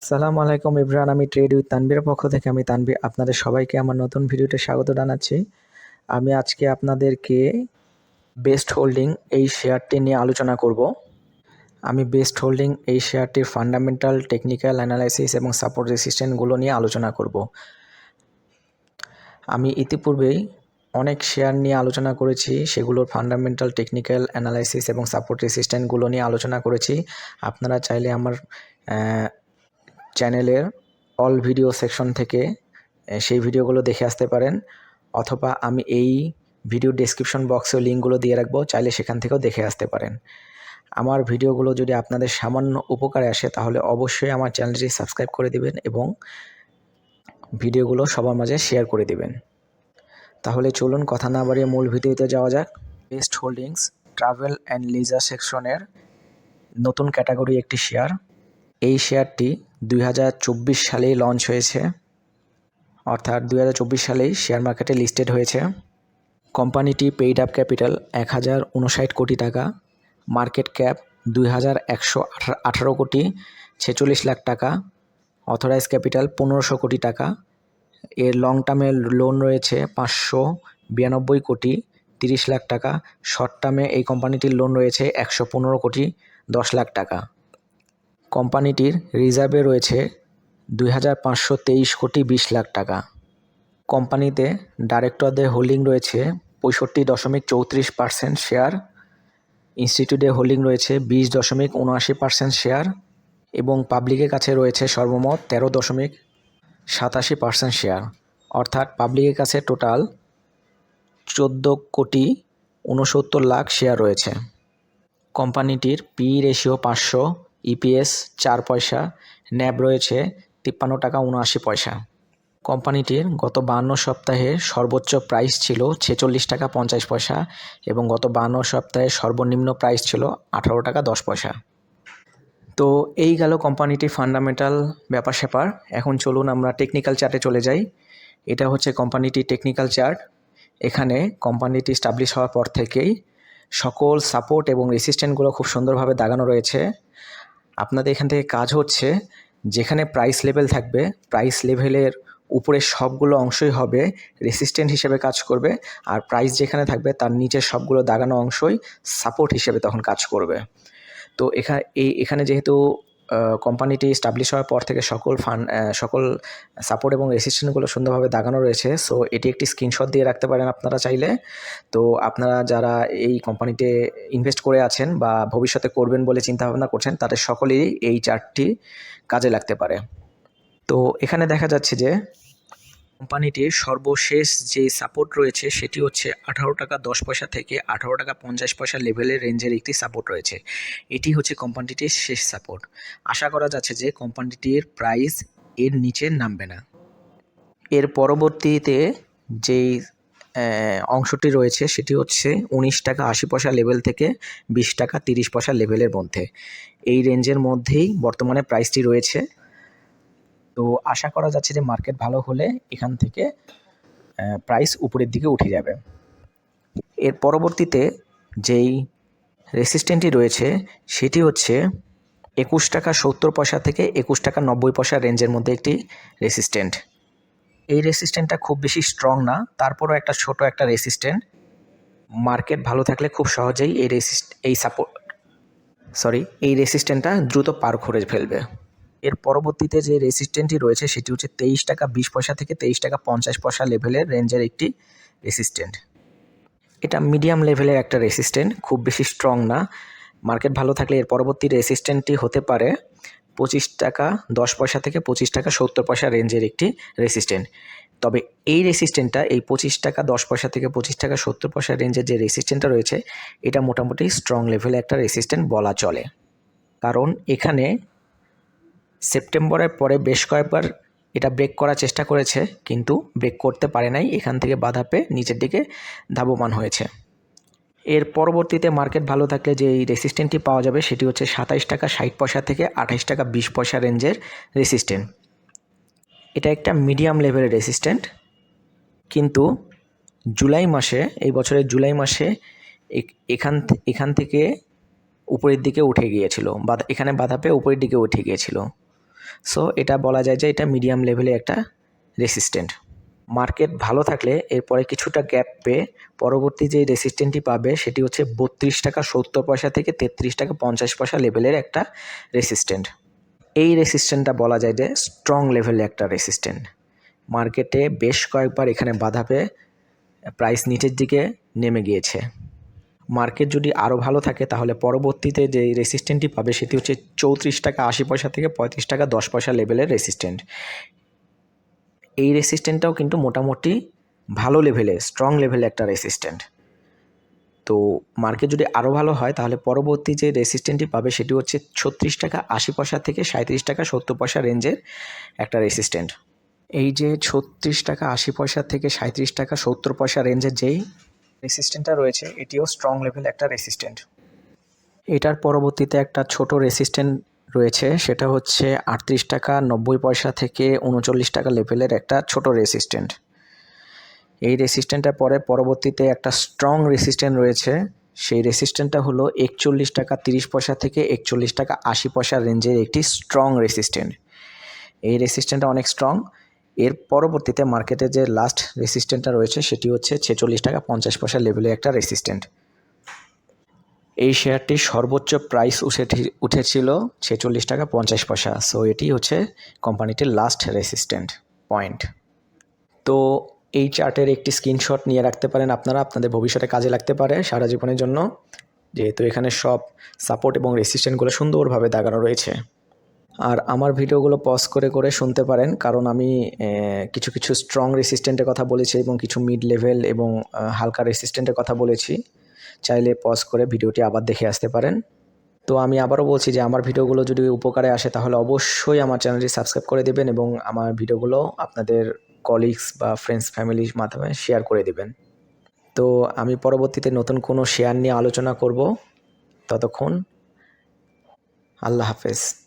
সালাম আলাইকুম ইব্রান, আমি ট্রেড উইথ তানভীর পক্ষ থেকে আমি তানভীর আপনাদের সবাইকে আমার নতুন ভিডিওতে স্বাগত জানাচ্ছি। আমি আজকে আপনাদেরকে বেস্ট হোল্ডিং এই শেয়ারটি নিয়ে আলোচনা করব। আমি বেস্ট হোল্ডিং এই শেয়ারটির ফান্ডামেন্টাল, টেকনিক্যাল অ্যানালাইসিস এবং সাপোর্ট রেসিস্ট্যান্টগুলো নিয়ে আলোচনা করব। আমি ইতিপূর্বেই অনেক শেয়ার নিয়ে আলোচনা করেছি, সেগুলোর ফান্ডামেন্টাল, টেকনিক্যাল অ্যানালাইসিস এবং সাপোর্ট রেসিস্ট্যান্টগুলো নিয়ে আলোচনা করেছি। আপনারা চাইলে আমার চ্যানেলের অল ভিডিও সেকশন থেকে সেই ভিডিওগুলো দেখে আসতে পারেন, অথবা আমি এই ভিডিও ডেসক্রিপশন বক্সেও লিঙ্কগুলো দিয়ে রাখবো, চাইলে সেখান থেকেও দেখে আসতে পারেন। আমার ভিডিওগুলো যদি আপনাদের সামান্য উপকারে আসে তাহলে অবশ্যই আমার চ্যানেলটি সাবস্ক্রাইব করে দিবেন এবং ভিডিওগুলো সবার মাঝে শেয়ার করে দিবেন। তাহলে চলুন কথা না বাড়িয়ে মূল ভিডিওতে যাওয়া যাক। বেস্ট হোল্ডিংস ট্রাভেল অ্যান্ড লিজার সেকশনের নতুন ক্যাটাগরি একটি শেয়ার। এই শেয়ারটি 2024 সালেই লঞ্চ হয়েছে, অর্থাৎ 2024 সালেই শেয়ার মার্কেটে লিস্টেড হয়েছে। কোম্পানিটি পেইড আপ ক্যাপিটাল 1059 কোটি টাকা, মার্কেট ক্যাপ 2118 কোটি 46 লাখ টাকা, অথরাইজ ক্যাপিটাল 1500 কোটি টাকা। এর লং টার্মের লোন রয়েছে 592 কোটি 30 লাখ টাকা। শর্ট টার্মে এই কোম্পানিটির লোন রয়েছে 115 কোটি 10 লাখ টাকা। কোম্পানিটির রিজার্ভে রয়েছে 2523 কোটি 20 লাখ টাকা। কোম্পানিতে ডাইরেক্টরদের হোল্ডিং রয়েছে 65.34% শেয়ার, ইনস্টিটিউটের হোল্ডিং রয়েছে 20.79% শেয়ার এবং পাবলিকের কাছে রয়েছে সর্বমোট 13.87% শেয়ার, অর্থাৎ পাবলিকের কাছে টোটাল 14 কোটি 69 লাখ শেয়ার রয়েছে। কোম্পানিটির পি রেশিও 500, ইপিএস 4 পয়সা, ন্যাব রয়েছে 53 টাকা 79 পয়সা। কোম্পানিটির গত 52 সপ্তাহে সর্বোচ্চ প্রাইস ছিল 46 টাকা 50 পয়সা এবং গত 52 সপ্তাহে সর্বনিম্ন প্রাইস ছিল 18 টাকা 10 পয়সা। তো এই গেল কোম্পানিটির ফান্ডামেন্টাল ব্যাপার স্যাপার। এখন চলুন আমরা টেকনিক্যাল চার্টে চলে যাই। এটা হচ্ছে কোম্পানিটির টেকনিক্যাল চার্ট। এখানে কোম্পানিটি স্টাবলিশ হওয়ার পর থেকেই সকল সাপোর্ট এবং রেসিস্ট্যান্টগুলো খুব সুন্দরভাবে দাগানো রয়েছে। আপনাদের এখান থেকে কাজ হচ্ছে, যেখানে প্রাইস লেভেল থাকবে, প্রাইস লেভেলের উপরে সবগুলো অংশই হবে রেসিস্ট্যান্ট হিসেবে কাজ করবে, আর প্রাইস যেখানে থাকবে তার নিচের সবগুলো দাগানো অংশই সাপোর্ট হিসেবে তখন কাজ করবে। তো এখানে যেহেতু কোম্পানিটি স্টাবলিশ হওয়ার পর থেকে সকল সাপোর্ট এবং রেসিস্ট্যান্টগুলো সুন্দরভাবে দাগানো রয়েছে, সো এটি একটি স্ক্রিনশট দিয়ে রাখতে পারেন আপনারা চাইলে। তো আপনারা যারা এই কোম্পানিতে ইনভেস্ট করে আছেন বা ভবিষ্যতে করবেন বলে চিন্তাভাবনা করছেন, তাদের সকলেই এই চার্টটি কাজে লাগতে পারে। তো এখানে দেখা যাচ্ছে যে কোম্পানিটির সর্বশেষ যে সাপোর্ট রয়েছে সেটি হচ্ছে 18 টাকা 10 পয়সা থেকে 18 টাকা 50 পয়সা লেভেলের রেঞ্জের একটি সাপোর্ট রয়েছে। এটি হচ্ছে কোম্পানিটির শেষ সাপোর্ট। আশা করা যাচ্ছে যে কোম্পানিটির প্রাইস এর নিচে নামবে না। এর পরবর্তীতে যেই অংশটি রয়েছে সেটি হচ্ছে 19 টাকা 80 পয়সা লেভেল থেকে 20 টাকা 30 পয়সা লেভেলের মধ্যে। এই রেঞ্জের মধ্যেই বর্তমানে প্রাইসটি রয়েছে। তো আশা করা যাচ্ছে যে মার্কেট ভালো হলে এখান থেকে প্রাইস উপরের দিকে উঠে যাবে। এর পরবর্তীতে যেই রেসিস্ট্যান্টটি রয়েছে সেটি হচ্ছে 21 টাকা 70 পয়সা থেকে 21 টাকা 90 পয়সা রেঞ্জের মধ্যে একটি রেসিস্ট্যান্ট। এই রেসিস্ট্যান্টটা খুব বেশি স্ট্রং না, তারপরও একটা ছোট একটা রেসিস্ট্যান্ট। মার্কেট ভালো থাকলে খুব সহজেই এই রেসিস্ট্যান্টটা দ্রুত পার করে ফেলবে। এর পরবর্তীতে যে রেসিস্ট্যান্টটি রয়েছে সেটি হচ্ছে 23 টাকা 20 পয়সা থেকে 23 টাকা 50 পয়সা লেভেলের রেঞ্জের একটি রেসিস্ট্যান্ট। এটা মিডিয়াম লেভেলের একটা রেসিস্ট্যান্ট, খুব বেশি স্ট্রং না। মার্কেট ভালো থাকলে এর পরবর্তী রেসিস্ট্যান্টটি হতে পারে 25 টাকা 10 পয়সা থেকে 25 টাকা 70 পয়সা রেঞ্জের একটি রেসিস্ট্যান্ট। তবে এই রেসিস্ট্যান্টটা, এই 25 টাকা 10 পয়সা থেকে 25 টাকা 70 পয়সা রেঞ্জের যে রেসিস্ট্যান্টটা রয়েছে, এটা মোটামুটি স্ট্রং লেভেলে একটা রেসিস্ট্যান্ট বলা চলে। কারণ এখানে সেপ্টেম্বরের পরে বেশ কয়েকবার এটা ব্রেক করার চেষ্টা করেছে, কিন্তু ব্রেক করতে পারে নাই। এখান থেকে বাধা পেয়ে নিচের দিকে ধাবমান হয়েছে। এর পরবর্তীতে মার্কেট ভালো থাকলে যে এই রেসিস্ট্যান্টটি পাওয়া যাবে সেটি হচ্ছে 27 টাকা 60 পয়সা থেকে 28 টাকা 20 পয়সা রেঞ্জের রেসিস্ট্যান্ট। এটা একটা মিডিয়াম লেভেলের রেসিস্ট্যান্ট, কিন্তু জুলাই মাসে, এই বছরের জুলাই মাসে এখান থেকে উপরের দিকে উঠে গিয়েছিল, এখানে বাধা পেয়ে উপরের দিকে উঠে গিয়েছিল। সো এটা বলা যায় যে এটা মিডিয়াম লেভেলে একটা রেসিস্ট্যান্ট। মার্কেট ভালো থাকলে এরপরে কিছুটা গ্যাপ পেয়ে পরবর্তী যে রেসিস্ট্যান্টটি পাবে সেটি হচ্ছে 32.70 টাকা থেকে 33.50 টাকা লেভেলের একটা রেসিস্ট্যান্ট। এই রেসিস্ট্যান্টটা বলা যায় যে স্ট্রং লেভেলে একটা রেসিস্ট্যান্ট। মার্কেটে বেশ কয়েকবার এখানে বাধা পেয়ে প্রাইস নিচের দিকে নেমে গিয়েছে। মার্কেট যদি আরও ভালো থাকে তাহলে পরবর্তীতে যে রেসিস্ট্যান্টটি পাবে সেটি হচ্ছে 34.80 টাকা থেকে 35.10 টাকা লেভেলের রেসিস্ট্যান্ট। এই রেসিস্ট্যান্টটাও কিন্তু মোটামুটি ভালো লেভেলে, স্ট্রং লেভেলে একটা রেসিস্ট্যান্ট। তো মার্কেট যদি আরও ভালো হয় তাহলে পরবর্তী যে রেসিস্ট্যান্টটি পাবে সেটি হচ্ছে 36.80 টাকা থেকে 37.70 টাকা রেঞ্জের একটা রেসিস্ট্যান্ট। এই যে 36.80 টাকা থেকে 37.70 টাকা রেঞ্জের যেই রেসিস্ট্যান্টটা রয়েছে এটিও স্ট্রং লেভেল একটা রেসিস্ট্যান্ট। এটার পরবর্তীতে একটা ছোট রেসিস্ট্যান্ট রয়েছে, সেটা হচ্ছে 38.90 টাকা থেকে 39 টাকা লেভেলের একটা ছোট রেসিস্ট্যান্ট। এই রেসিস্ট্যান্টটার পরবর্তীতে একটা স্ট্রং রেসিস্ট্যান্ট রয়েছে, সেই রেসিস্ট্যান্টটা হলো 41.30 টাকা থেকে 41.80 টাকা রেঞ্জের একটি স্ট্রং রেসিস্ট্যান্ট। এই রেসিস্ট্যান্টটা অনেক স্ট্রং। এর পরবর্তীতে মার্কেটে যে লাস্ট রেসিস্ট্যান্টটা রয়েছে সেটি হচ্ছে 46.50 টাকা লেভেলের একটা রেসিস্ট্যান্ট। এই শেয়ারটির সর্বোচ্চ প্রাইস উঠেছিল 46.50 টাকা। সো এটি হচ্ছে কোম্পানিটির লাস্ট রেসিস্ট্যান্ট পয়েন্ট। তো এই চার্টের একটি স্ক্রিনশট নিয়ে রাখতে পারেন আপনারা, আপনাদের ভবিষ্যতে কাজে লাগতে পারে সারা জীবনের জন্য, যেহেতু এখানে সব সাপোর্ট এবং রেসিস্ট্যান্টগুলো সুন্দরভাবে দাগানো রয়েছে। আর আমার ভিডিওগুলো পজ করে করে শুনতে পারেন, কারণ আমি কিছু কিছু স্ট্রং রেসিস্ট্যান্টের কথা বলেছি এবং কিছু মিড লেভেল এবং হালকা রেসিস্ট্যান্টের কথা বলেছি। চাইলে পজ করে ভিডিওটি আবার দেখে আসতে পারেন। তো আমি আবারও বলছি যে আমার ভিডিওগুলো যদি উপকারে আসে তাহলে অবশ্যই আমার চ্যানেলটি সাবস্ক্রাইব করে দেবেন এবং আমার ভিডিওগুলো আপনাদের কলিগস বা ফ্রেন্ডস ফ্যামিলির মাধ্যমে শেয়ার করে দেবেন। তো আমি পরবর্তীতে নতুন কোনো শেয়ার নিয়ে আলোচনা করব। ততক্ষণ আল্লাহ হাফেজ।